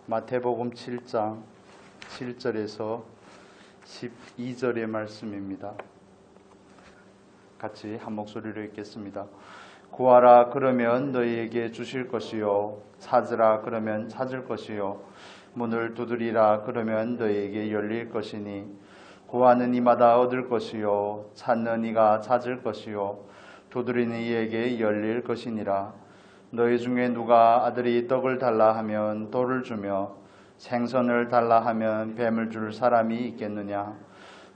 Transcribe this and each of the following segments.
마태복음 7장 7절에서 12절의 말씀입니다. 같이 한 목소리로 읽겠습니다. 구하라 그러면 너희에게 주실 것이요, 찾으라 그러면 찾을 것이요, 문을 두드리라 그러면 너희에게 열릴 것이니 구하는 이마다 얻을 것이요, 찾는 이가 찾을 것이요, 두드리는 이에게 열릴 것이니라. 너희 중에 누가 아들이 떡을 달라 하면 돌을 주며 생선을 달라 하면 뱀을 줄 사람이 있겠느냐?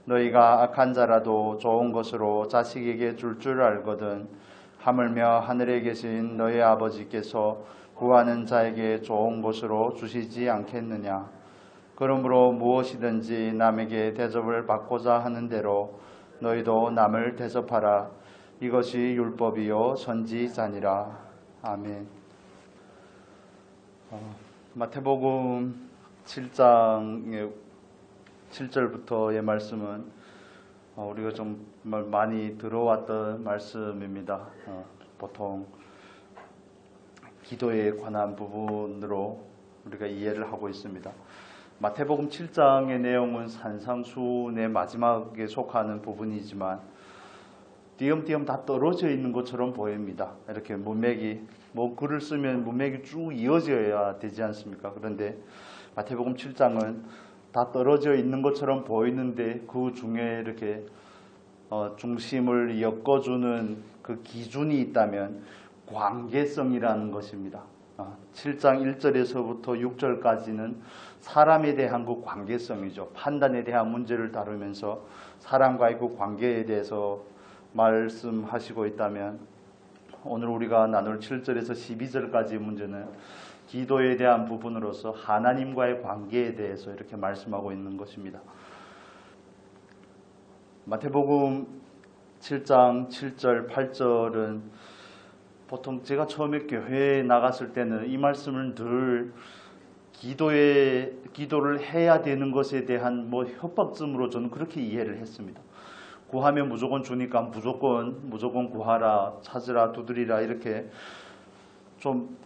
너희가 악한 자라도 좋은 것으로 자식에게 줄 알거든 하물며 하늘에 계신 너희 아버지께서 구하는 자에게 좋은 것으로 주시지 않겠느냐? 그러므로 무엇이든지 남에게 대접을 받고자 하는 대로 너희도 남을 대접하라. 이것이 율법이요 선지자니라. 아멘. 마태복음 7장의 7절부터의 말씀은 우리가 좀 많이 들어왔던 말씀입니다. 보통 기도에 관한 부분으로 우리가 이해를 하고 있습니다. 마태복음 7장의 내용은 산상수훈의 마지막에 속하는 부분이지만 띄엄띄엄 다 떨어져 있는 것처럼 보입니다. 이렇게 문맥이 글을 쓰면 문맥이 쭉 이어져야 되지 않습니까? 그런데 마태복음 7장은 다 떨어져 있는 것처럼 보이는데 그 중에 이렇게 중심을 엮어주는 그 기준이 있다면 관계성이라는 것입니다. 7장 1절에서부터 6절까지는 사람에 대한 그 관계성이죠. 판단에 대한 문제를 다루면서 사람과의 그 관계에 대해서 말씀하시고 있다면 오늘 우리가 나눌 7절에서 12절까지의 문제는 기도에 대한 부분으로서 하나님과의 관계에 대해서 이렇게 말씀하고 있는 것입니다. 마태복음 7장 7절 8절은 보통 제가 처음에 교회에 나갔을 때는 이 말씀을 늘 기도를 해야 되는 것에 대한 협박점으로 저는 그렇게 이해를 했습니다. 구하면 무조건 주니까 무조건 구하라, 찾으라, 두드리라 이렇게 좀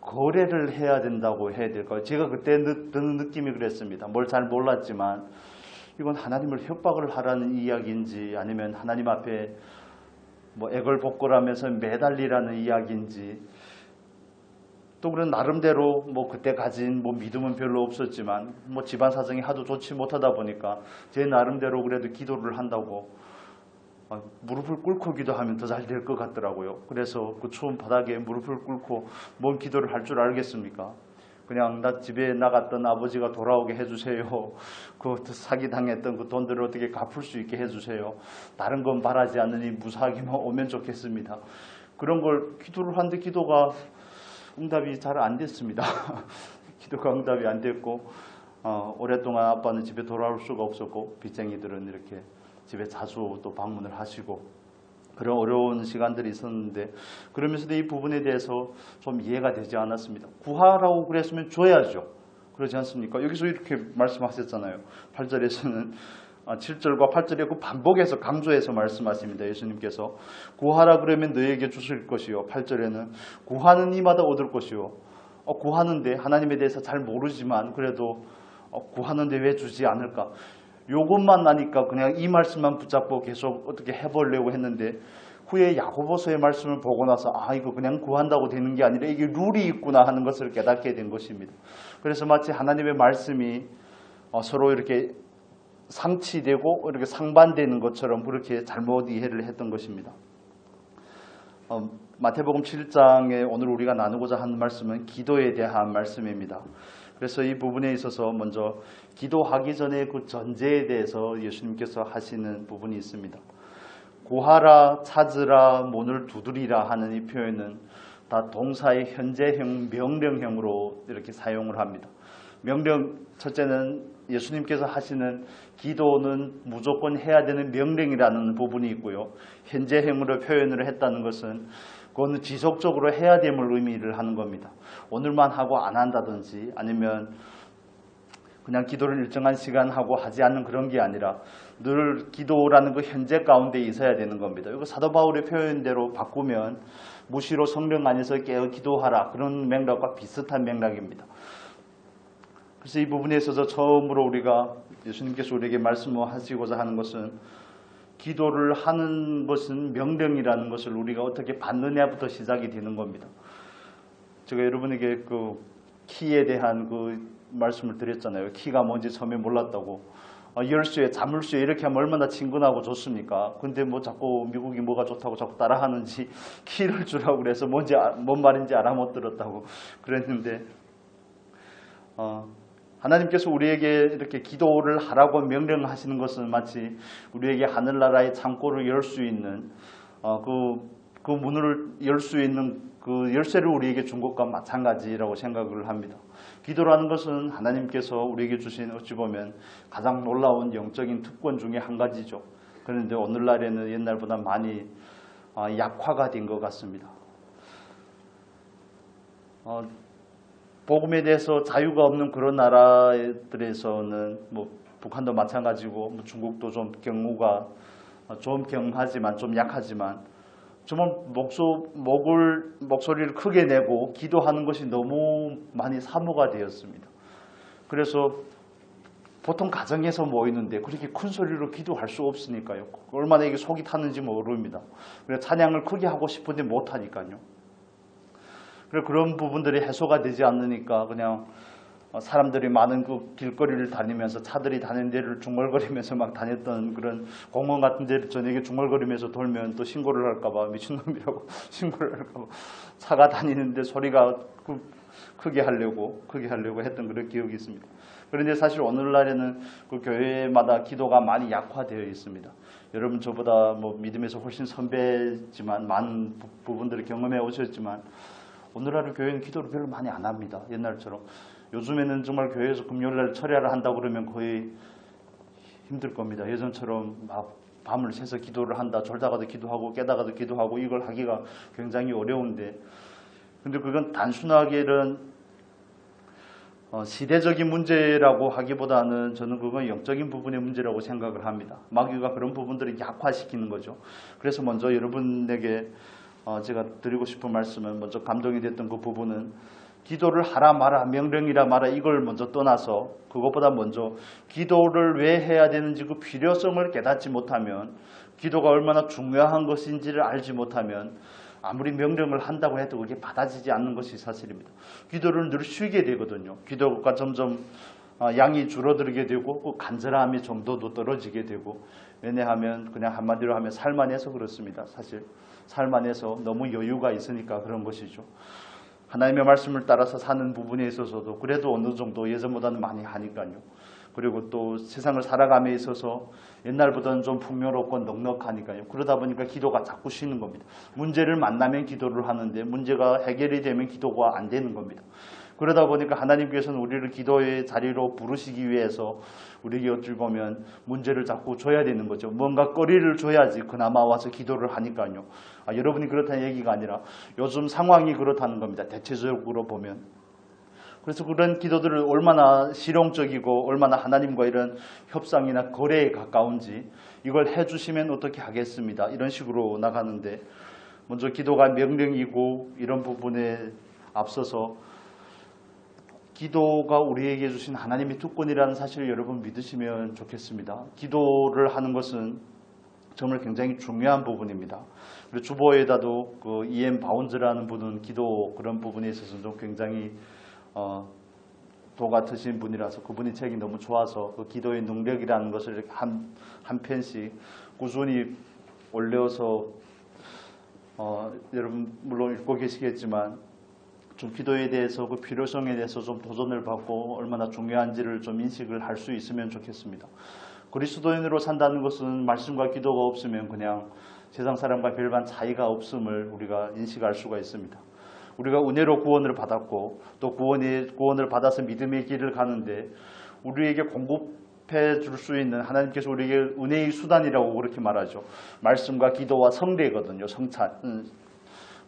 거래를 해야 된다고 해야 될까요? 제가 그때 드는 느낌이 그랬습니다. 뭘 잘 몰랐지만 이건 하나님을 협박을 하라는 이야기인지 아니면 하나님 앞에 애걸복걸하면서 매달리라는 이야기인지 또 그런 나름대로 그때 가진 믿음은 별로 없었지만 집안 사정이 하도 좋지 못하다 보니까 제 나름대로 그래도 기도를 한다고 무릎을 꿇고 기도하면 더 잘 될 것 같더라고요. 그래서 그 추운 바닥에 무릎을 꿇고 뭔 기도를 할 줄 알겠습니까? 그냥 나 집에 나갔던 아버지가 돌아오게 해주세요. 그 사기당했던 그 돈들을 어떻게 갚을 수 있게 해주세요. 다른 건 바라지 않으니 무사하게만 오면 좋겠습니다. 그런 걸 기도를 하는데 기도가 응답이 잘 안 됐습니다. 기도가 응답이 안 됐고 오랫동안 아빠는 집에 돌아올 수가 없었고 빚쟁이들은 이렇게 집에 자주 또 방문을 하시고 그런 어려운 시간들이 있었는데 그러면서도 이 부분에 대해서 좀 이해가 되지 않았습니다. 구하라고 그랬으면 줘야죠. 그러지 않습니까? 여기서 이렇게 말씀하셨잖아요. 8절에서는 7절과 8절에 그 반복해서 강조해서 말씀하십니다. 예수님께서 구하라 그러면 너희에게 주실 것이요. 8절에는 구하는 이마다 얻을 것이요. 구하는데 하나님에 대해서 잘 모르지만 그래도 구하는데 왜 주지 않을까? 요것만 나니까 그냥 이 말씀만 붙잡고 계속 어떻게 해보려고 했는데 후에 야고보서의 말씀을 보고 나서 이거 그냥 구한다고 되는 게 아니라 이게 룰이 있구나 하는 것을 깨닫게 된 것입니다. 그래서 마치 하나님의 말씀이 서로 이렇게 상치되고 이렇게 상반되는 것처럼 그렇게 잘못 이해를 했던 것입니다. 마태복음 7장에 오늘 우리가 나누고자 하는 말씀은 기도에 대한 말씀입니다. 그래서 이 부분에 있어서 먼저 기도하기 전에 그 전제에 대해서 예수님께서 하시는 부분이 있습니다. 구하라, 찾으라, 문을 두드리라 하는 이 표현은 다 동사의 현재형, 명령형으로 이렇게 사용을 합니다. 첫째는 예수님께서 하시는 기도는 무조건 해야 되는 명령이라는 부분이 있고요. 현재형으로 표현을 했다는 것은 그거는 지속적으로 해야 됨을 의미를 하는 겁니다. 오늘만 하고 안 한다든지 아니면 그냥 기도를 일정한 시간 하고 하지 않는 그런 게 아니라 늘 기도라는 그 현재 가운데 있어야 되는 겁니다. 이거 사도 바울의 표현대로 바꾸면 무시로 성령 안에서 깨어 기도하라 그런 맥락과 비슷한 맥락입니다. 그래서 이 부분에 있어서 처음으로 우리가 예수님께서 우리에게 말씀하시고자 하는 것은 기도를 하는 것은 명령이라는 것을 우리가 어떻게 받느냐부터 시작이 되는 겁니다. 제가 여러분에게 그 키에 대한 그 말씀을 드렸잖아요. 키가 뭔지 처음에 몰랐다고. 열쇠, 자물쇠 이렇게 하면 얼마나 친근하고 좋습니까? 근데 뭐 자꾸 미국이 뭐가 좋다고 자꾸 따라하는지 키를 주라고 그래서 뭔 말인지 알아 못 들었다고 그랬는데 하나님께서 우리에게 이렇게 기도를 하라고 명령하시는 것은 마치 우리에게 하늘나라의 창고를 열 수 있는 그 문을 열 수 있는 그 열쇠를 우리에게 준 것과 마찬가지라고 생각을 합니다. 기도라는 것은 하나님께서 우리에게 주신 어찌 보면 가장 놀라운 영적인 특권 중에 한 가지죠. 그런데 오늘날에는 옛날보다 많이 약화가 된 것 같습니다. 복음에 대해서 자유가 없는 그런 나라들에서는 뭐 북한도 마찬가지고 뭐 중국도 좀 경우가 좀 경하지만 좀 약하지만 정말 목소리를 크게 내고 기도하는 것이 너무 많이 사모가 되었습니다. 그래서 보통 가정에서 모이는데 그렇게 큰 소리로 기도할 수 없으니까요. 얼마나 이게 속이 타는지 모릅니다. 그래서 찬양을 크게 하고 싶은데 못하니까요. 그래서 그런 부분들이 해소가 되지 않으니까 그냥 사람들이 많은 그 길거리를 다니면서 차들이 다니는 데를 중얼거리면서 막 다녔던 그런 공원 같은 데를 저녁에 중얼거리면서 돌면 또 신고를 할까봐 미친놈이라고 신고를 할까봐 차가 다니는데 소리가 크게 하려고 했던 그런 기억이 있습니다. 그런데 사실 오늘날에는 그 교회마다 기도가 많이 약화되어 있습니다. 여러분 저보다 뭐 믿음에서 훨씬 선배지만 많은 부분들을 경험해 오셨지만 오늘날 교회는 기도를 별로 많이 안 합니다. 옛날처럼. 요즘에는 정말 교회에서 금요일날 철야를 한다고 그러면 거의 힘들 겁니다. 예전처럼 막 밤을 새서 기도를 한다. 졸다가도 기도하고 깨다가도 기도하고 이걸 하기가 굉장히 어려운데 근데 그건 단순하게 이런 시대적인 문제라고 하기보다는 저는 그건 영적인 부분의 문제라고 생각을 합니다. 마귀가 그런 부분들을 약화시키는 거죠. 그래서 먼저 여러분에게 제가 드리고 싶은 말씀은 먼저 감동이 됐던 그 부분은 기도를 하라 마라 명령이라 마라 이걸 먼저 떠나서 그것보다 먼저 기도를 왜 해야 되는지 그 필요성을 깨닫지 못하면 기도가 얼마나 중요한 것인지를 알지 못하면 아무리 명령을 한다고 해도 그게 받아지지 않는 것이 사실입니다. 기도를 늘 쉬게 되거든요. 기도가 점점 양이 줄어들게 되고 그 간절함의 정도도 떨어지게 되고 왜냐하면 그냥 한마디로 하면 살만해서 그렇습니다. 사실 살만해서 너무 여유가 있으니까 그런 것이죠. 하나님의 말씀을 따라서 사는 부분에 있어서도 그래도 어느 정도 예전보다는 많이 하니까요. 그리고 또 세상을 살아감에 있어서 옛날보다는 좀 풍요롭고 넉넉하니까요. 그러다 보니까 기도가 자꾸 쉬는 겁니다. 문제를 만나면 기도를 하는데 문제가 해결이 되면 기도가 안 되는 겁니다. 그러다 보니까 하나님께서는 우리를 기도의 자리로 부르시기 위해서 우리에게 어찌 보면 문제를 자꾸 줘야 되는 거죠. 뭔가 거리를 줘야지 그나마 와서 기도를 하니까요. 여러분이 그렇다는 얘기가 아니라 요즘 상황이 그렇다는 겁니다. 대체적으로 보면. 그래서 그런 기도들을 얼마나 실용적이고 얼마나 하나님과 이런 협상이나 거래에 가까운지 이걸 해주시면 어떻게 하겠습니다. 이런 식으로 나가는데 먼저 기도가 명령이고 이런 부분에 앞서서 기도가 우리에게 주신 하나님의 특권이라는 사실을 여러분 믿으시면 좋겠습니다. 기도를 하는 것은 정말 굉장히 중요한 부분입니다. 그리고 주보에다도 그 E.M. 바운즈라는 분은 기도 그런 부분에 있어서 좀 굉장히 도 같으신 분이라서 그분이 책이 너무 좋아서 그 기도의 능력이라는 것을 이렇게 한 편씩 꾸준히 올려서 여러분 물론 읽고 계시겠지만 좀 기도에 대해서 그 필요성에 대해서 좀 도전을 받고 얼마나 중요한지를 좀 인식을 할 수 있으면 좋겠습니다. 그리스도인으로 산다는 것은 말씀과 기도가 없으면 그냥 세상 사람과 별반 차이가 없음을 우리가 인식할 수가 있습니다. 우리가 은혜로 구원을 받았고 또 구원을 받아서 믿음의 길을 가는데 우리에게 공급해 줄 수 있는 하나님께서 우리에게 은혜의 수단이라고 그렇게 말하죠. 말씀과 기도와 성례거든요. 성찬.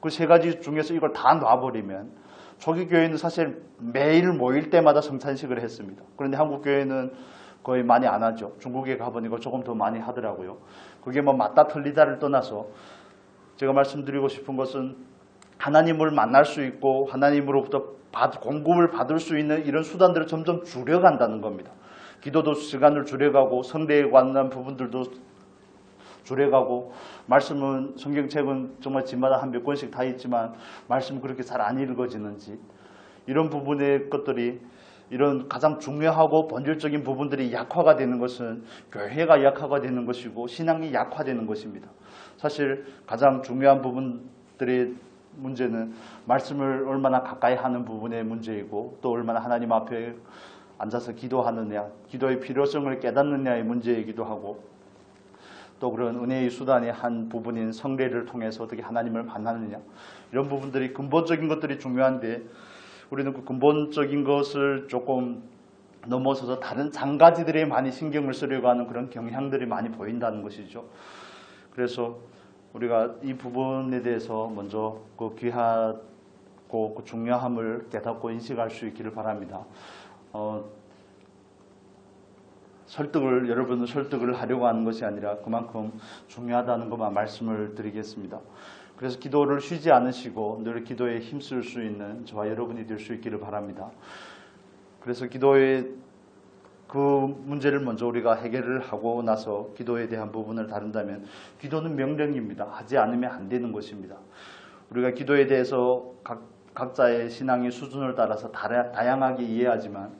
그 세 가지 중에서 이걸 다 놔버리면 초기 교회는 사실 매일 모일 때마다 성찬식을 했습니다. 그런데 한국 교회는 거의 많이 안 하죠. 중국에 가보니까 조금 더 많이 하더라고요. 그게 뭐 맞다 틀리다를 떠나서 제가 말씀드리고 싶은 것은 하나님을 만날 수 있고 하나님으로부터 공급을 받을 수 있는 이런 수단들을 점점 줄여간다는 겁니다. 기도도 시간을 줄여가고 성례에 관한 부분들도 줄여가고 말씀은 성경책은 정말 집마다 한 몇 권씩 다 있지만 말씀은 그렇게 잘 안 읽어지는지 이런 부분의 것들이 이런 가장 중요하고 본질적인 부분들이 약화가 되는 것은 교회가 약화가 되는 것이고 신앙이 약화되는 것입니다. 사실 가장 중요한 부분들의 문제는 말씀을 얼마나 가까이 하는 부분의 문제이고 또 얼마나 하나님 앞에 앉아서 기도하느냐, 기도의 필요성을 깨닫느냐의 문제이기도 하고 또 그런 은혜의 수단의 한 부분인 성례를 통해서 어떻게 하나님을 만나느냐 이런 부분들이 근본적인 것들이 중요한데 우리는 그 근본적인 것을 조금 넘어서서 다른 장가지들에 많이 신경을 쓰려고 하는 그런 경향들이 많이 보인다는 것이죠. 그래서 우리가 이 부분에 대해서 먼저 그 귀하고 그 중요함을 깨닫고 인식할 수 있기를 바랍니다. 여러분을 설득을 하려고 하는 것이 아니라 그만큼 중요하다는 것만 말씀을 드리겠습니다. 그래서 기도를 쉬지 않으시고 늘 기도에 힘쓸 수 있는 저와 여러분이 될 수 있기를 바랍니다. 그래서 기도의 그 문제를 먼저 우리가 해결을 하고 나서 기도에 대한 부분을 다룬다면 기도는 명령입니다. 하지 않으면 안 되는 것입니다. 우리가 기도에 대해서 각자의 신앙의 수준을 따라서 다양하게 이해하지만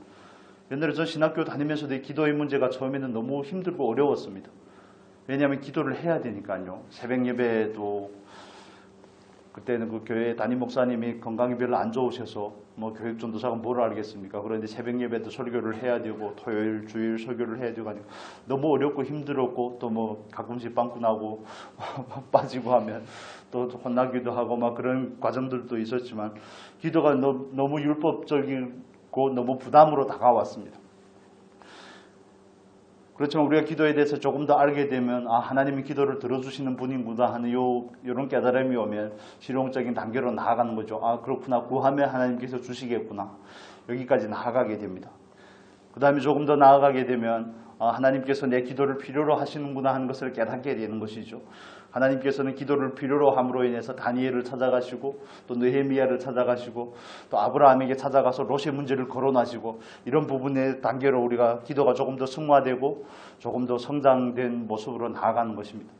옛날에 저 신학교 다니면서도 기도의 문제가 처음에는 너무 힘들고 어려웠습니다. 왜냐하면 기도를 해야 되니까요. 새벽 예배도 그때는 그 교회 담임 목사님이 건강이 별로 안 좋으셔서 뭐 교육 전도사가 뭘 알겠습니까? 그런데 새벽 예배도 설교를 해야 되고 토요일 주일 설교를 해야 되고 하니까 너무 어렵고 힘들었고 또 뭐 가끔씩 빵꾸 나고 빠지고 하면 또 혼나기도 하고 막 그런 과정들도 있었지만 기도가 너무 율법적이고 너무 부담으로 다가왔습니다. 그렇지만 우리가 기도에 대해서 조금 더 알게 되면 하나님이 기도를 들어주시는 분이구나 하는 이런 깨달음이 오면 실용적인 단계로 나아가는 거죠. 그렇구나. 구하면 하나님께서 주시겠구나. 여기까지 나아가게 됩니다. 그 다음에 조금 더 나아가게 되면 하나님께서 내 기도를 필요로 하시는구나 하는 것을 깨닫게 되는 것이죠. 하나님께서는 기도를 필요로 함으로 인해서 다니엘을 찾아가시고 또 느헤미야를 찾아가시고 또 아브라함에게 찾아가서 롯의 문제를 거론하시고 이런 부분의 단계로 우리가 기도가 조금 더 승화되고 조금 더 성장된 모습으로 나아가는 것입니다.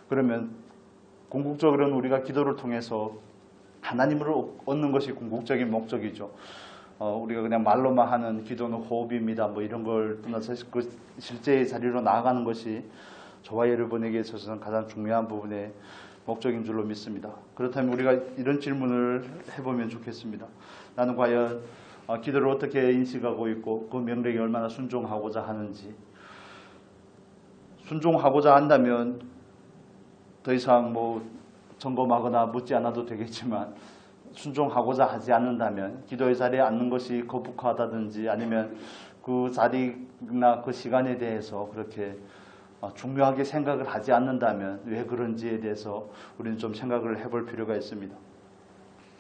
그러면 궁극적으로는 우리가 기도를 통해서 하나님을 얻는 것이 궁극적인 목적이죠. 우리가 그냥 말로만 하는 기도는 호흡입니다. 뭐 이런 걸 떠나서 그 실제의 자리로 나아가는 것이 저와 여러분에게 있어서는 가장 중요한 부분의 목적인 줄로 믿습니다. 그렇다면 우리가 이런 질문을 해보면 좋겠습니다. 나는 과연 기도를 어떻게 인식하고 있고 그 명령에 얼마나 순종하고자 하는지. 순종하고자 한다면 더 이상 뭐 점검하거나 묻지 않아도 되겠지만 순종하고자 하지 않는다면 기도의 자리에 앉는 것이 거북하다든지 아니면 그 자리나 그 시간에 대해서 그렇게 중요하게 생각을 하지 않는다면 왜 그런지에 대해서 우리는 좀 생각을 해볼 필요가 있습니다.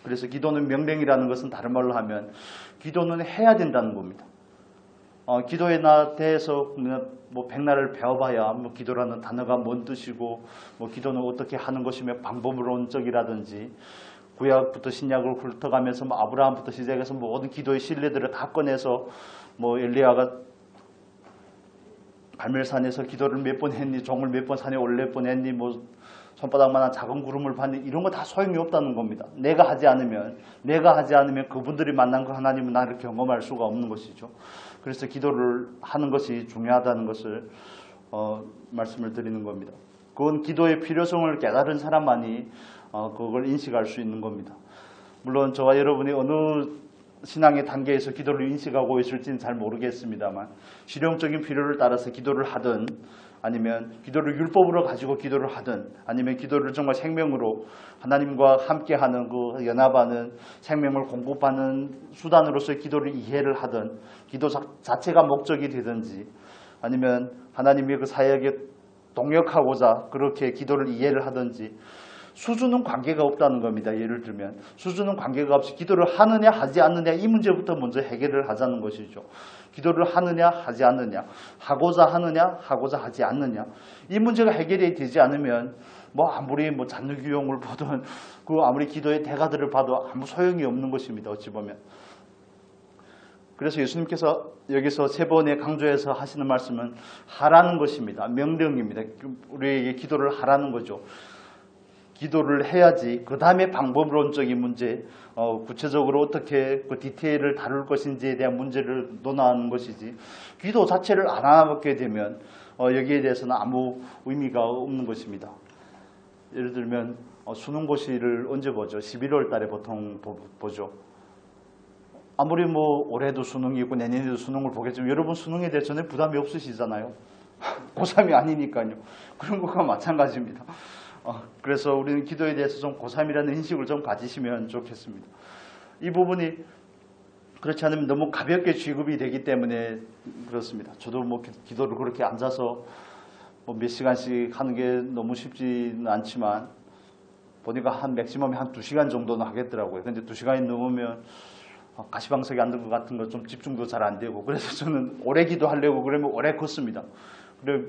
그래서 기도는 명령이라는 것은 다른 말로 하면 기도는 해야 된다는 겁니다. 기도에 대해서 뭐 백날을 배워봐야 뭐 기도라는 단어가 뭔 뜻이고 뭐 기도는 어떻게 하는 것이며 방법론적이라든지 구약부터 신약을 훑어가면서 뭐 아브라함부터 시작해서 모든 기도의 신뢰들을 다 꺼내서 뭐 엘리야가 갈멜산에서 기도를 몇 번 했니, 종을 몇 번 산에 올릴 뻔했니, 뭐 손바닥만한 작은 구름을 봤니, 이런 거 다 소용이 없다는 겁니다. 내가 하지 않으면 그분들이 만난 그 하나님은 나를 경험할 수가 없는 것이죠. 그래서 기도를 하는 것이 중요하다는 것을 말씀을 드리는 겁니다. 그건 기도의 필요성을 깨달은 사람만이 그걸 인식할 수 있는 겁니다. 물론 저와 여러분이 어느 신앙의 단계에서 기도를 인식하고 있을지는 잘 모르겠습니다만 실용적인 필요를 따라서 기도를 하든 아니면 기도를 율법으로 가지고 기도를 하든 아니면 기도를 정말 생명으로 하나님과 함께하는 그 연합하는 생명을 공급하는 수단으로서의 기도를 이해를 하든 기도 자체가 목적이 되든지 아니면 하나님의 그 사역에 동역하고자 그렇게 기도를 이해를 하든지 수준은 관계가 없다는 겁니다. 예를 들면 수준은 관계가 없이 기도를 하느냐 하지 않느냐 이 문제부터 먼저 해결을 하자는 것이죠. 기도를 하느냐 하지 않느냐, 하고자 하느냐 하고자 하지 않느냐 이 문제가 해결이 되지 않으면 뭐 아무리 뭐 잔누기용을 보든 그 아무리 기도의 대가들을 봐도 아무 소용이 없는 것입니다. 어찌 보면 그래서 예수님께서 여기서 세 번에 강조해서 하시는 말씀은 하라는 것입니다. 명령입니다. 우리에게 기도를 하라는 거죠. 기도를 해야지 그 다음에 방법론적인 문제, 구체적으로 어떻게 그 디테일을 다룰 것인지에 대한 문제를 논하는 것이지, 기도 자체를 안 하게 되면 여기에 대해서는 아무 의미가 없는 것입니다. 예를 들면 수능고시를 언제 보죠? 11월 달에 보통 보죠. 아무리 뭐 올해도 수능이 있고 내년에도 수능을 보겠지만 여러분 수능에 대해 전혀 부담이 없으시잖아요. 고3이 아니니까요. 그런 것과 마찬가지입니다. 그래서 우리는 기도에 대해서 좀 고3이라는 인식을 좀 가지시면 좋겠습니다. 이 부분이 그렇지 않으면 너무 가볍게 취급이 되기 때문에 그렇습니다. 저도 뭐 기도를 그렇게 앉아서 뭐 몇 시간씩 하는 게 너무 쉽지는 않지만 보니까 한 맥시멈이 한 2시간 정도는 하겠더라고요. 근데 2시간이 넘으면 가시방석에 앉은 것 같은 거 좀 집중도 잘 안 되고, 그래서 저는 오래 기도하려고 그러면 오래 걷습니다. 그래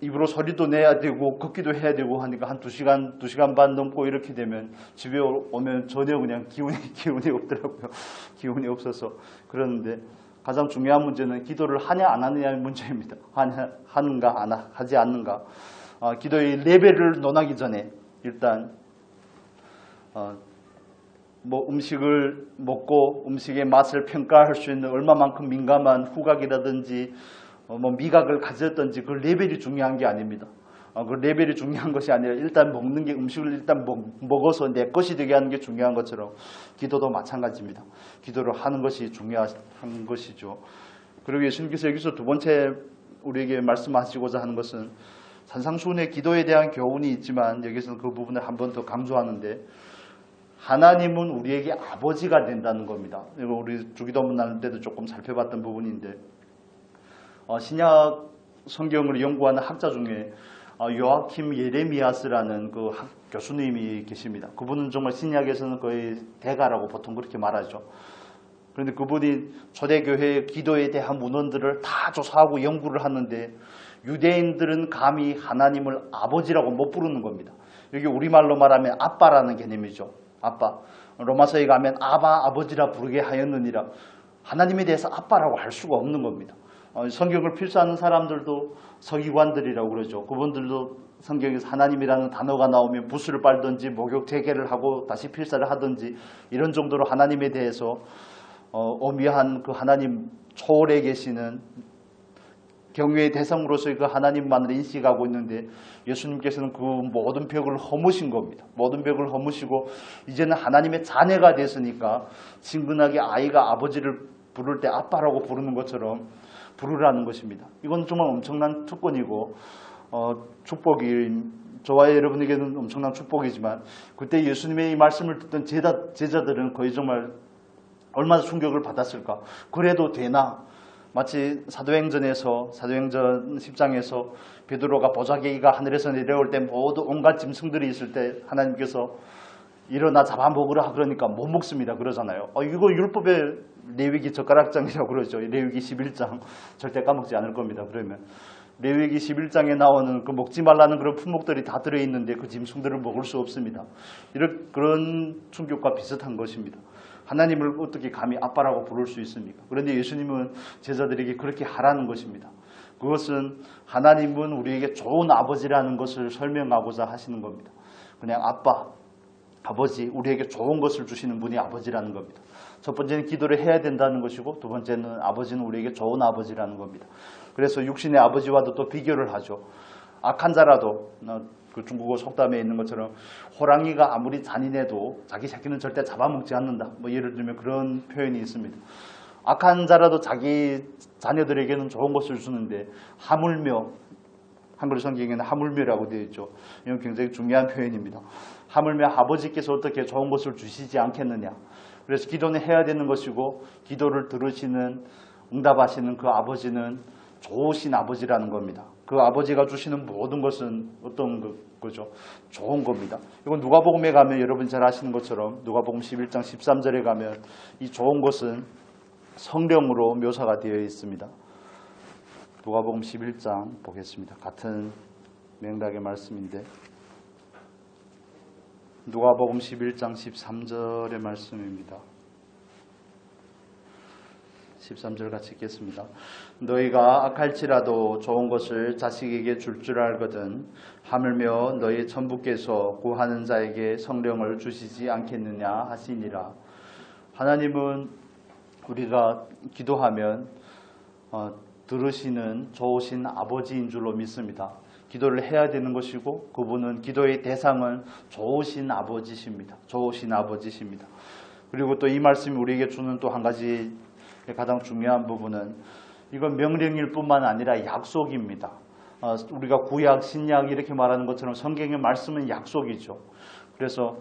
입으로 소리도 내야 되고 걷기도 해야 되고 하니까 한 2시간 반 넘고 이렇게 되면 집에 오면 전혀 그냥 기운이 없더라고요. 기운이 없어서 그러는데, 가장 중요한 문제는 기도를 하냐 안 하느냐의 문제입니다. 하는가 하지 않는가. 기도의 레벨을 논하기 전에 일단 뭐 음식을 먹고 음식의 맛을 평가할 수 있는 얼마만큼 민감한 후각이라든지 뭐 미각을 가졌던지 그 레벨이 중요한 게 아닙니다. 그 레벨이 중요한 것이 아니라 일단 먹는 게, 음식을 일단 먹어서 내 것이 되게 하는 게 중요한 것처럼 기도도 마찬가지입니다. 기도를 하는 것이 중요한 것이죠. 그리고 예수님께서 여기서 두 번째 우리에게 말씀하시고자 하는 것은, 산상수훈의 기도에 대한 교훈이 있지만 여기서는 그 부분을 한 번 더 강조하는데, 하나님은 우리에게 아버지가 된다는 겁니다. 이거 우리 주기도문 나눌 때도 조금 살펴봤던 부분인데, 신약 성경을 연구하는 학자 중에 요아킴 예레미야스라는 그 교수님이 계십니다. 그분은 정말 신약에서는 거의 대가라고 보통 그렇게 말하죠. 그런데 그분이 초대교회의 기도에 대한 문헌들을 다 조사하고 연구를 하는데, 유대인들은 감히 하나님을 아버지라고 못 부르는 겁니다. 여기 우리말로 말하면 아빠라는 개념이죠. 아빠. 로마서에 가면 아바, 아버지라 부르게 하였느니라. 하나님에 대해서 아빠라고 할 수가 없는 겁니다. 성경을 필사하는 사람들도 서기관들이라고 그러죠. 그분들도 성경에서 하나님이라는 단어가 나오면 붓을 빨든지 목욕 재개를 하고 다시 필사를 하든지 이런 정도로 하나님에 대해서 오묘한 그 하나님 초월에 계시는 경외의 대상으로서의 그 하나님만을 인식하고 있는데, 예수님께서는 그 모든 벽을 허무신 겁니다. 모든 벽을 허무시고 이제는 하나님의 자녀가 됐으니까 친근하게 아이가 아버지를 부를 때 아빠라고 부르는 것처럼 부르라는 것입니다. 이건 정말 엄청난 특권이고 저와 여러분에게는 엄청난 축복이지만, 그때 예수님의 이 말씀을 듣던 제자들은 거의 정말 얼마나 충격을 받았을까. 그래도 되나? 마치 사도행전 10장에서 베드로가 보자기가 하늘에서 내려올 때 모두 온갖 짐승들이 있을 때 하나님께서 일어나 잡아먹으라 그러니까 못 먹습니다 그러잖아요. 이거 율법의 레위기 젓가락장이라고 그러죠. 레위기 11장 절대 까먹지 않을 겁니다. 그러면 레위기 11장에 나오는 그 먹지 말라는 그런 품목들이 다 들어있는데 그 짐승들을 먹을 수 없습니다. 그런 충격과 비슷한 것입니다. 하나님을 어떻게 감히 아빠라고 부를 수 있습니까? 그런데 예수님은 제자들에게 그렇게 하라는 것입니다. 그것은 하나님은 우리에게 좋은 아버지라는 것을 설명하고자 하시는 겁니다. 그냥 아빠, 아버지, 우리에게 좋은 것을 주시는 분이 아버지라는 겁니다. 첫 번째는 기도를 해야 된다는 것이고, 두 번째는 아버지는 우리에게 좋은 아버지라는 겁니다. 그래서 육신의 아버지와도 또 비교를 하죠. 악한 자라도, 그 중국어 속담에 있는 것처럼 호랑이가 아무리 잔인해도 자기 새끼는 절대 잡아먹지 않는다. 뭐 예를 들면 그런 표현이 있습니다. 악한 자라도 자기 자녀들에게는 좋은 것을 주는데, 하물며, 한글 성경에는 하물며라고 되어 있죠. 이건 굉장히 중요한 표현입니다. 하물며 아버지께서 어떻게 좋은 것을 주시지 않겠느냐. 그래서 기도는 해야 되는 것이고, 기도를 들으시는, 응답하시는 그 아버지는 좋으신 아버지라는 겁니다. 그 아버지가 주시는 모든 것은 어떤 거죠? 좋은 겁니다. 이건 누가복음에 가면 여러분 잘 아시는 것처럼 누가복음 11장 13절에 가면 이 좋은 것은 성령으로 묘사가 되어 있습니다. 누가복음 11장 보겠습니다. 같은 맥락의 말씀인데, 누가복음 11장 13절의 말씀입니다. 13절 같이 읽겠습니다. 너희가 악할지라도 좋은 것을 자식에게 줄 줄 알거든 하물며 너희 천부께서 구하는 자에게 성령을 주시지 않겠느냐 하시니라. 하나님은 우리가 기도하면 들으시는 좋으신 아버지인 줄로 믿습니다. 기도를 해야 되는 것이고 그분은 기도의 대상은 좋으신 아버지십니다. 좋으신 아버지십니다. 그리고 또 이 말씀이 우리에게 주는 또 한 가지 가장 중요한 부분은 이건 명령일 뿐만 아니라 약속입니다. 우리가 구약, 신약 이렇게 말하는 것처럼 성경의 말씀은 약속이죠. 그래서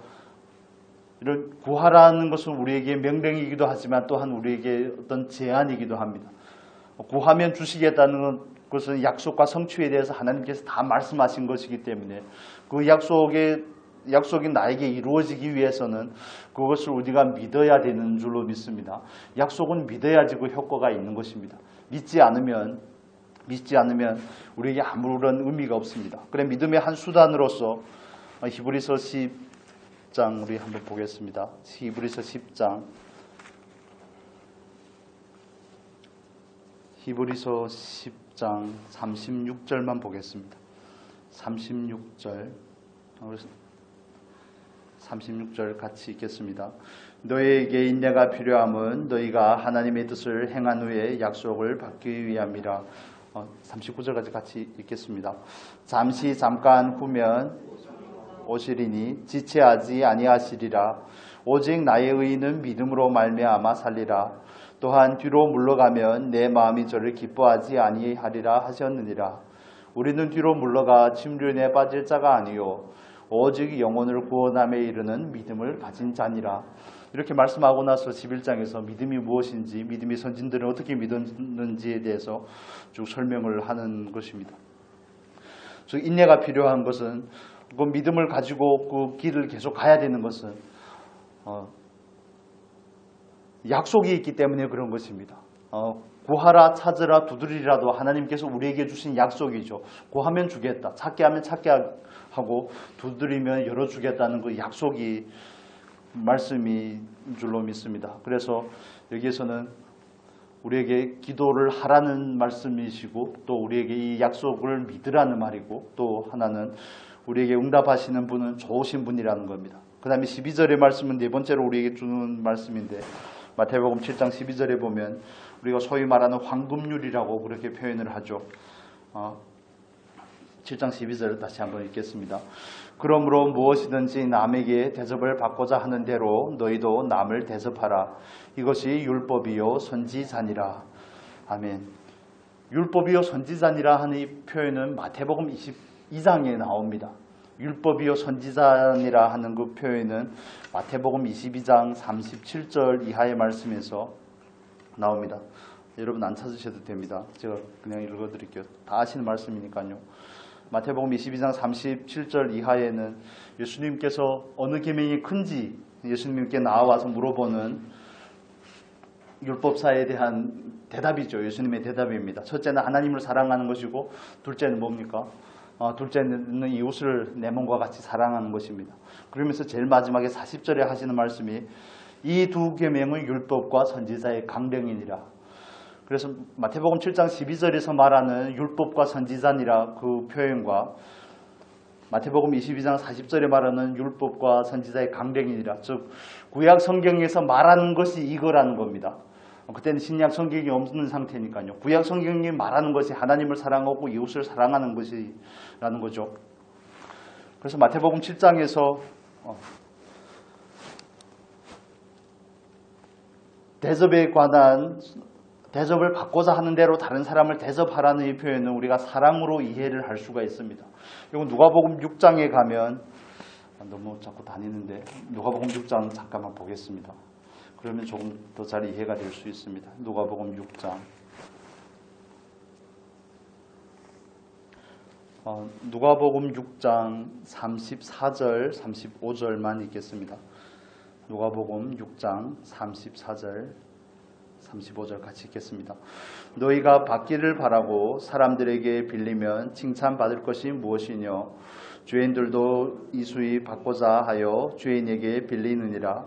이런 구하라는 것은 우리에게 명령이기도 하지만 또한 우리에게 어떤 제안이기도 합니다. 구하면 주시겠다는 것은 약속과 성취에 대해서 하나님께서 다 말씀하신 것이기 때문에 그 약속이 나에게 이루어지기 위해서는 그것을 우리가 믿어야 되는 줄로 믿습니다. 약속은 믿어야지 그 효과가 있는 것입니다. 믿지 않으면 우리에게 아무런 의미가 없습니다. 그래 믿음의 한 수단으로서 히브리서 10장 우리 한번 보겠습니다. 히브리서 10장 36절만 보겠습니다. 36절 같이 읽겠습니다. 너희에게 인내가 필요함은 너희가 하나님의 뜻을 행한 후에 약속을 받기 위함이라. 39절까지 같이 읽겠습니다. 잠깐 후면 오시리니 지체하지 아니하시리라. 오직 나의 의인은 믿음으로 말미암아 살리라. 또한 뒤로 물러가면 내 마음이 저를 기뻐하지 아니하리라 하셨느니라. 우리는 뒤로 물러가 침륜에 빠질 자가 아니요 오직 영혼을 구원함에 이르는 믿음을 가진 자니라. 이렇게 말씀하고 나서 11장에서 믿음이 무엇인지, 믿음의 선진들은 어떻게 믿었는지에 대해서 쭉 설명을 하는 것입니다. 즉 인내가 필요한 것은 그 믿음을 가지고 그 길을 계속 가야 되는 것은 약속이 있기 때문에 그런 것입니다. 구하라 찾으라 두드리라도 하나님께서 우리에게 주신 약속이죠. 구하면 주겠다. 찾게 하면 찾게 하고 두드리면 열어주겠다는 그 약속이 말씀인 줄로 믿습니다. 그래서 여기에서는 우리에게 기도를 하라는 말씀이시고 또 우리에게 이 약속을 믿으라는 말이고 또 하나는 우리에게 응답하시는 분은 좋으신 분이라는 겁니다. 그 다음에 12절의 말씀은 네 번째로 우리에게 주는 말씀인데 마태복음 7장 12절에 보면 우리가 소위 말하는 황금률이라고 그렇게 표현을 하죠. 7장 12절을 다시 한번 읽겠습니다. 그러므로 무엇이든지 남에게 대접을 받고자 하는 대로 너희도 남을 대접하라. 이것이 율법이요 선지자니라. 아멘. 율법이요 선지자니라 하는 이 표현은 마태복음 22장에 나옵니다. 율법이요 선지자니라 하는 그 표현은 마태복음 22장 37절 이하의 말씀에서 나옵니다. 여러분 안 찾으셔도 됩니다. 제가 그냥 읽어드릴게요. 다 아시는 말씀이니까요. 마태복음 22장 37절 이하에는 예수님께서 어느 계명이 큰지 예수님께 나와서 물어보는 율법사에 대한 대답이죠. 예수님의 대답입니다. 첫째는 하나님을 사랑하는 것이고 둘째는 뭡니까? 둘째는 이웃을 내 몸과 같이 사랑하는 것입니다. 그러면서 제일 마지막에 40절에 하시는 말씀이 이 두 계명은 율법과 선지자의 강령이니라. 그래서 마태복음 7장 12절에서 말하는 율법과 선지자니라 그 표현과 마태복음 22장 40절에 말하는 율법과 선지자의 강령이니라. 즉 구약 성경에서 말하는 것이 이거라는 겁니다. 그때는 신약 성경이 없는 상태니까요. 구약 성경이 말하는 것이 하나님을 사랑하고 이웃을 사랑하는 것이라는 거죠. 그래서 마태복음 7장에서 대접에 관한 대접을 받고자 하는 대로 다른 사람을 대접하라는 이 표현은 우리가 사랑으로 이해를 할 수가 있습니다. 이건 누가복음 6장에 가면 너무 자꾸 다니는데 누가복음 6장 잠깐만 보겠습니다. 그러면 조금 더 잘 이해가 될 수 있습니다. 누가복음 6장 누가복음 6장 34절 35절만 읽겠습니다. 누가복음 6장 34절 35절 같이 읽겠습니다. 너희가 받기를 바라고 사람들에게 빌리면 칭찬받을 것이 무엇이뇨? 죄인들도 이수히 받고자 하여 죄인에게 빌리느니라.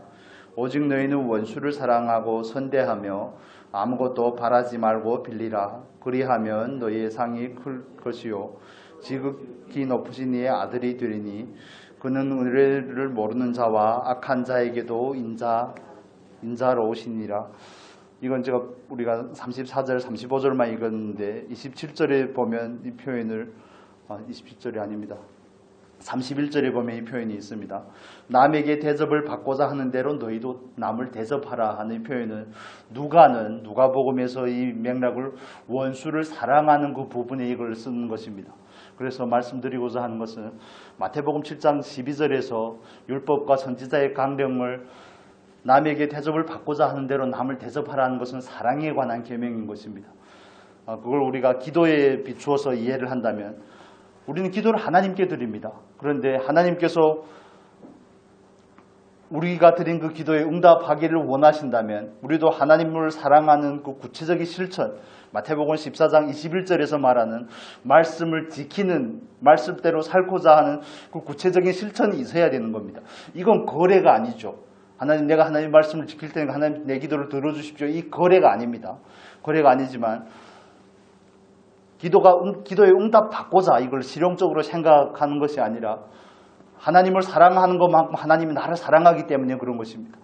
오직 너희는 원수를 사랑하고 선대하며 아무것도 바라지 말고 빌리라. 그리하면 너희의 상이 클 것이요 지극히 높으신 이의 아들이 되리니 그는 은혜를 모르는 자와 악한 자에게도 인자로우시니라. 이건 우리가 34절 35절만 읽었는데 27절에 보면 이 표현을 27절이 아닙니다. 31절에 보면 이 표현이 있습니다. 남에게 대접을 받고자 하는 대로 너희도 남을 대접하라 하는 표현은 누가복음에서 이 맥락을 원수를 사랑하는 그 부분에 이걸 쓰는 것입니다. 그래서 말씀드리고자 하는 것은 마태복음 7장 12절에서 율법과 선지자의 강령을 남에게 대접을 받고자 하는 대로 남을 대접하라는 것은 사랑에 관한 계명인 것입니다. 그걸 우리가 기도에 비추어서 이해를 한다면 우리는 기도를 하나님께 드립니다. 그런데 하나님께서 우리가 드린 그 기도에 응답하기를 원하신다면 우리도 하나님을 사랑하는 그 구체적인 실천, 마태복음 14장 21절에서 말하는 말씀을 지키는, 말씀대로 살고자 하는 그 구체적인 실천이 있어야 되는 겁니다. 이건 거래가 아니죠. 하나님, 내가 하나님 말씀을 지킬 테니까 하나님 내 기도를 들어주십시오. 이 거래가 아닙니다. 거래가 아니지만 기도에 응답받고자 이걸 실용적으로 생각하는 것이 아니라 하나님을 사랑하는 것만큼 하나님이 나를 사랑하기 때문에 그런 것입니다.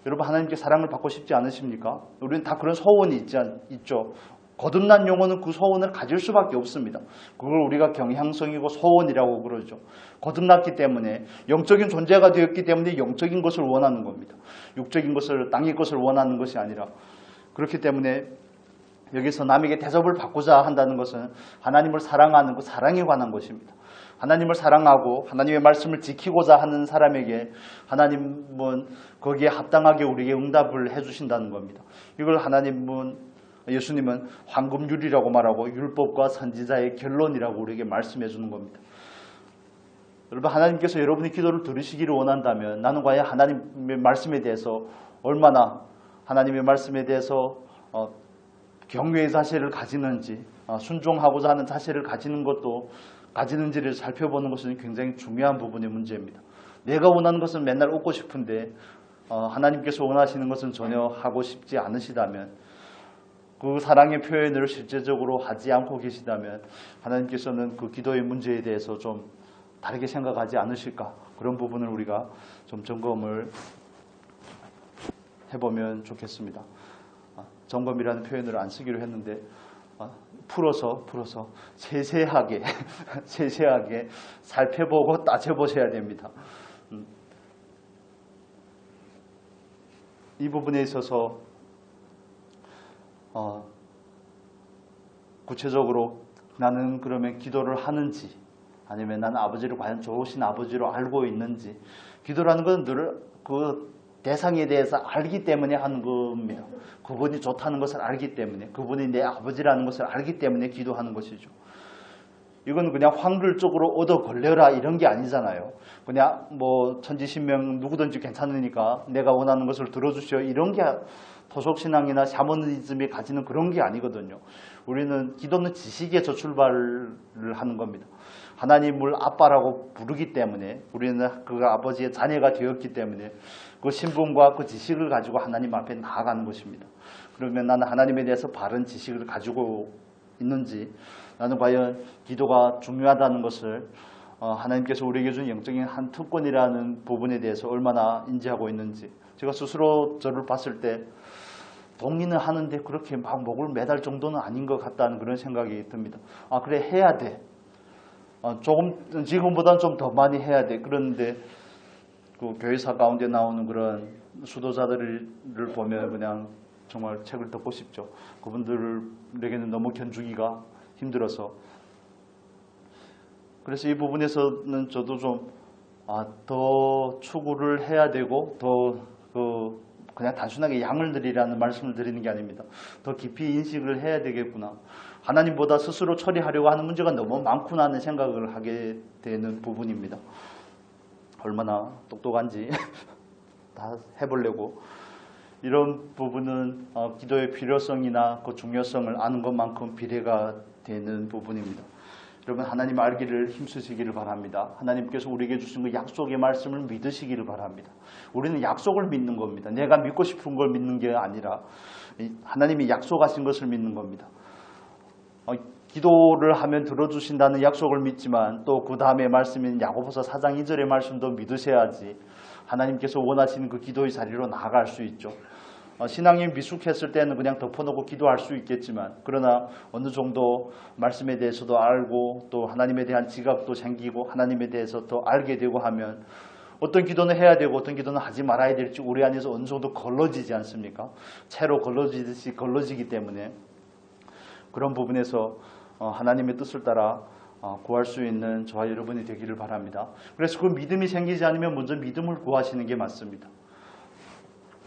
여러분, 하나님께 사랑을 받고 싶지 않으십니까? 우리는 다 그런 소원이 있죠. 거듭난 영혼은 그 소원을 가질 수밖에 없습니다. 그걸 우리가 경향성이고 소원이라고 그러죠. 거듭났기 때문에 영적인 존재가 되었기 때문에 영적인 것을 원하는 겁니다. 육적인 것을, 땅의 것을 원하는 것이 아니라. 그렇기 때문에 여기서 남에게 대접을 받고자 한다는 것은 하나님을 사랑하는 그 사랑에 관한 것입니다. 하나님을 사랑하고 하나님의 말씀을 지키고자 하는 사람에게 하나님은 거기에 합당하게 우리에게 응답을 해주신다는 겁니다. 이걸 예수님은 황금률이라고 말하고 율법과 선지자의 결론이라고 우리에게 말씀해 주는 겁니다. 여러분, 하나님께서 여러분의 기도를 들으시기를 원한다면 나는 과연 하나님의 말씀에 대해서 얼마나 하나님의 말씀에 대해서 경외의 자세를 가지는지, 순종하고자 하는 자세를 가지는지를 살펴보는 것은 굉장히 중요한 부분의 문제입니다. 내가 원하는 것은 맨날 얻고 싶은데 하나님께서 원하시는 것은 전혀 하고 싶지 않으시다면, 그 사랑의 표현을 실제적으로 하지 않고 계시다면 하나님께서는 그 기도의 문제에 대해서 좀 다르게 생각하지 않으실까, 그런 부분을 우리가 좀 점검을 해보면 좋겠습니다. 점검이라는 표현을 안 쓰기로 했는데 풀어서 세세하게 살펴보고 따져보셔야 됩니다. 이 부분에 있어서 구체적으로 나는 그러면 기도를 하는지, 아니면 나는 아버지를 과연 좋으신 아버지로 알고 있는지, 기도라는 건 늘 그 대상에 대해서 알기 때문에 하는 겁니다. 그분이 좋다는 것을 알기 때문에, 그분이 내 아버지라는 것을 알기 때문에 기도하는 것이죠. 이건 그냥 확률적으로 얻어 걸려라 이런 게 아니잖아요. 그냥 천지신명 누구든지 괜찮으니까 내가 원하는 것을 들어주시오, 이런 게 토속신앙이나 샤머니즘이 가지는 그런 게 아니거든요. 우리는 기도는 지식의 저출발을 하는 겁니다. 하나님을 아빠라고 부르기 때문에, 우리는 그 아버지의 자녀가 되었기 때문에 그 신분과 그 지식을 가지고 하나님 앞에 나아가는 것입니다. 그러면 나는 하나님에 대해서 바른 지식을 가지고 있는지, 나는 과연 기도가 중요하다는 것을 하나님께서 우리에게 준 영적인 한 특권이라는 부분에 대해서 얼마나 인지하고 있는지, 제가 스스로 저를 봤을 때 동의는 하는데 그렇게 막 목을 매달 정도는 아닌 것 같다는 그런 생각이 듭니다. 그래, 해야 돼. 조금 지금보다는 좀 더 많이 해야 돼. 그런데 그 교회사 가운데 나오는 그런 수도자들을 보면 그냥 정말 책을 덮고 싶죠. 그분들에게는 너무 견주기가 힘들어서. 그래서 이 부분에서는 저도 좀 더 추구를 해야 되고, 그냥 단순하게 양을 드리라는 말씀을 드리는 게 아닙니다. 더 깊이 인식을 해야 되겠구나. 하나님보다 스스로 처리하려고 하는 문제가 너무 많구나 하는 생각을 하게 되는 부분입니다. 얼마나 똑똑한지 다 해보려고. 이런 부분은 기도의 필요성이나 그 중요성을 아는 것만큼 비례가 되는 부분입니다. 여러분, 하나님 알기를 힘쓰시기를 바랍니다. 하나님께서 우리에게 주신 그 약속의 말씀을 믿으시기를 바랍니다. 우리는 약속을 믿는 겁니다. 내가 믿고 싶은 걸 믿는 게 아니라 하나님이 약속하신 것을 믿는 겁니다. 기도를 하면 들어주신다는 약속을 믿지만 또 그 다음에 말씀인 야고보서 4장 2절의 말씀도 믿으셔야지 하나님께서 원하시는 그 기도의 자리로 나아갈 수 있죠. 신앙이 미숙했을 때는 그냥 덮어놓고 기도할 수 있겠지만 그러나 어느 정도 말씀에 대해서도 알고 또 하나님에 대한 지각도 생기고 하나님에 대해서 더 알게 되고 하면 어떤 기도는 해야 되고 어떤 기도는 하지 말아야 될지 우리 안에서 어느 정도 걸러지지 않습니까? 채로 걸러지듯이 걸러지기 때문에 그런 부분에서 하나님의 뜻을 따라 구할 수 있는 저와 여러분이 되기를 바랍니다. 그래서 그 믿음이 생기지 않으면 먼저 믿음을 구하시는 게 맞습니다.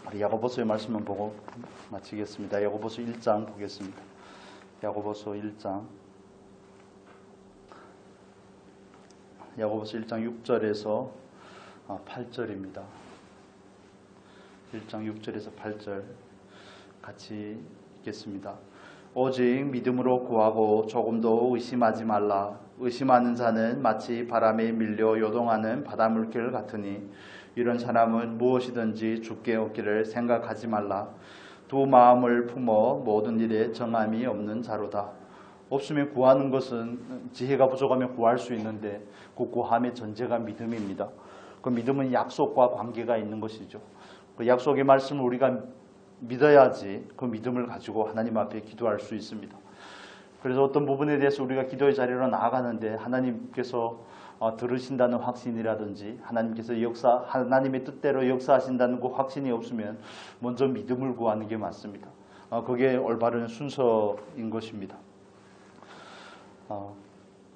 우리 야고보서의 말씀을 보고 마치겠습니다. 야고보서 1장 보겠습니다. 야고보서 1장 6절에서 8절입니다. 1장 6절에서 8절 같이 읽겠습니다. 오직 믿음으로 구하고 조금도 의심하지 말라. 의심하는 자는 마치 바람에 밀려 요동하는 바닷물결 같으니 이런 사람은 무엇이든지 주께 얻기를 생각하지 말라. 두 마음을 품어 모든 일에 정함이 없는 자로다. 없으면 구하는 것은 지혜가 부족하면 구할 수 있는데 그 구함의 전제가 믿음입니다. 그 믿음은 약속과 관계가 있는 것이죠. 그 약속의 말씀을 우리가 믿어야지 그 믿음을 가지고 하나님 앞에 기도할 수 있습니다. 그래서 어떤 부분에 대해서 우리가 기도의 자리로 나아가는데 하나님께서 들으신다는 확신이라든지 하나님께서 하나님의 뜻대로 역사하신다는 그 확신이 없으면 먼저 믿음을 구하는 게 맞습니다. 그게 올바른 순서인 것입니다.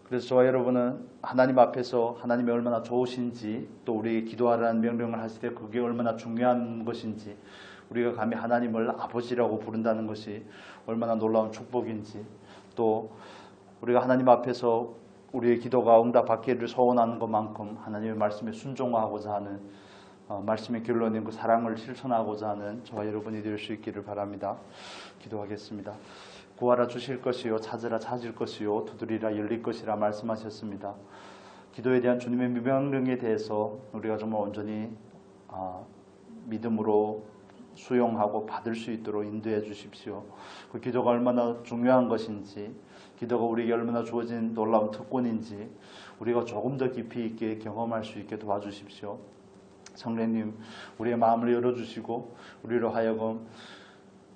그래서 저와 여러분은 하나님 앞에서 하나님이 얼마나 좋으신지 또 우리에게 기도하라는 명령을 하실 때 그게 얼마나 중요한 것인지 우리가 감히 하나님을 아버지라고 부른다는 것이 얼마나 놀라운 축복인지 또 우리가 하나님 앞에서 우리의 기도가 응답받기를 소원하는 것만큼 하나님의 말씀에 순종하고자 하는 말씀의 결론인 그 사랑을 실천하고자 하는 저와 여러분이 될 수 있기를 바랍니다. 기도하겠습니다. 구하라 주실 것이요 찾으라 찾을 것이요 두드리라 열릴 것이라 말씀하셨습니다. 기도에 대한 주님의 명령에 대해서 우리가 정말 온전히 믿음으로 수용하고 받을 수 있도록 인도해 주십시오. 그 기도가 얼마나 중요한 것인지 기도가 우리에게 얼마나 주어진 놀라운 특권인지 우리가 조금 더 깊이 있게 경험할 수 있게 도와주십시오. 성령님 우리의 마음을 열어주시고 우리로 하여금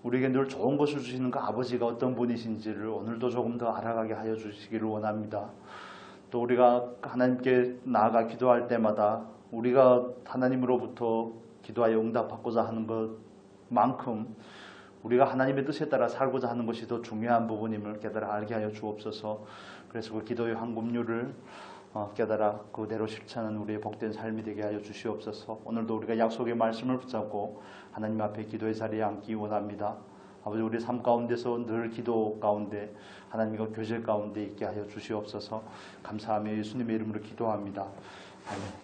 우리에게 늘 좋은 것을 주시는 그 아버지가 어떤 분이신지를 오늘도 조금 더 알아가게 하여 주시기를 원합니다. 또 우리가 하나님께 나아가 기도할 때마다 우리가 하나님으로부터 기도하여 응답받고자 하는 것만큼 우리가 하나님의 뜻에 따라 살고자 하는 것이 더 중요한 부분임을 깨달아 알게 하여 주옵소서. 그래서 그 기도의 황금률을 깨달아 그대로 실천하는 우리의 복된 삶이 되게 하여 주시옵소서. 오늘도 우리가 약속의 말씀을 붙잡고 하나님 앞에 기도의 자리에 앉기 원합니다. 아버지 우리 삶 가운데서 늘 기도 가운데 하나님과 교제 가운데 있게 하여 주시옵소서. 감사하며 예수님의 이름으로 기도합니다. 아멘.